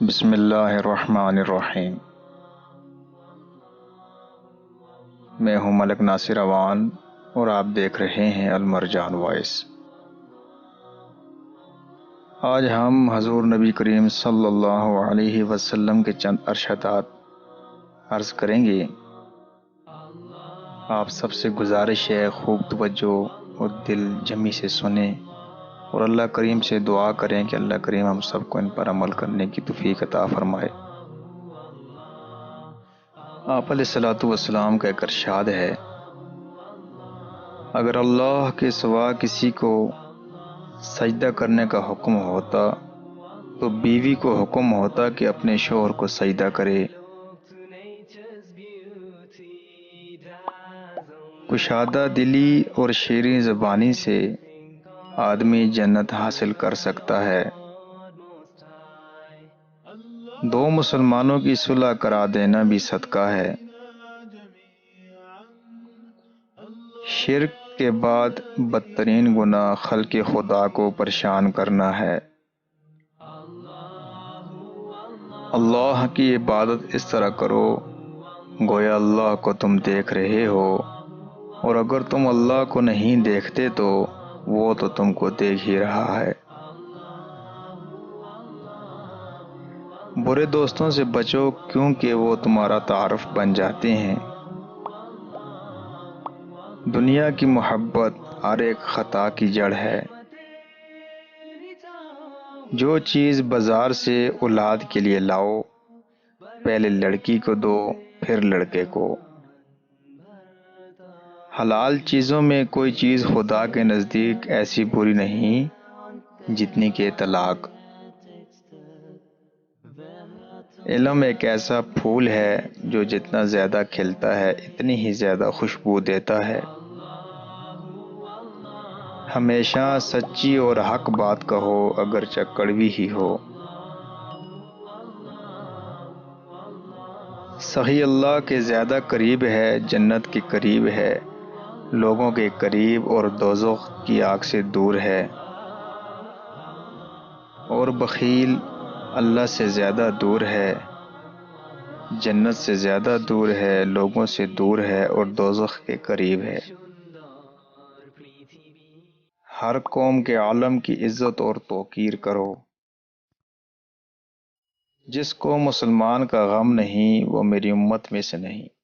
بسم اللہ الرحمن الرحیم۔ میں ہوں ملک ناصر اوان اور آپ دیکھ رہے ہیں المرجان وائس۔ آج ہم حضور نبی کریم صلی اللہ علیہ وسلم کے چند ارشادات عرض کریں گے۔ آپ سب سے گزارش ہے خوب توجہ اور دل جمی سے سنیں اور اللہ کریم سے دعا کریں کہ اللہ کریم ہم سب کو ان پر عمل کرنے کی توفیق عطا فرمائے۔ آپ علیہ الصلوۃ والسلام کا ایک ارشاد ہے، اگر اللہ کے سوا کسی کو سجدہ کرنے کا حکم ہوتا تو بیوی کو حکم ہوتا کہ اپنے شوہر کو سجدہ کرے۔ کشادہ دلی اور شیریں زبانی سے آدمی جنت حاصل کر سکتا ہے۔ دو مسلمانوں کی صلح کرا دینا بھی صدقہ ہے۔ شرک کے بعد بدترین گناہ خلق خدا کو پریشان کرنا ہے۔ اللہ کی عبادت اس طرح کرو گویا اللہ کو تم دیکھ رہے ہو، اور اگر تم اللہ کو نہیں دیکھتے تو وہ تو تم کو دیکھ ہی رہا ہے۔ برے دوستوں سے بچو کیونکہ وہ تمہارا تعارف بن جاتے ہیں۔ دنیا کی محبت ہر ایک خطا کی جڑ ہے۔ جو چیز بازار سے اولاد کے لیے لاؤ، پہلے لڑکی کو دو پھر لڑکے کو۔ حلال چیزوں میں کوئی چیز خدا کے نزدیک ایسی بری نہیں جتنی کہ طلاق۔ علم ایک ایسا پھول ہے جو جتنا زیادہ کھلتا ہے اتنی ہی زیادہ خوشبو دیتا ہے۔ ہمیشہ سچی اور حق بات کہو اگرچہ کڑوی ہی ہو۔ سخی اللہ کے زیادہ قریب ہے، جنت کے قریب ہے، لوگوں کے قریب اور دوزخ کی آگ سے دور ہے۔ اور بخیل اللہ سے زیادہ دور ہے، جنت سے زیادہ دور ہے، لوگوں سے دور ہے اور دوزخ کے قریب ہے۔ ہر قوم کے عالم کی عزت اور توقیر کرو۔ جس کو مسلمان کا غم نہیں وہ میری امت میں سے نہیں۔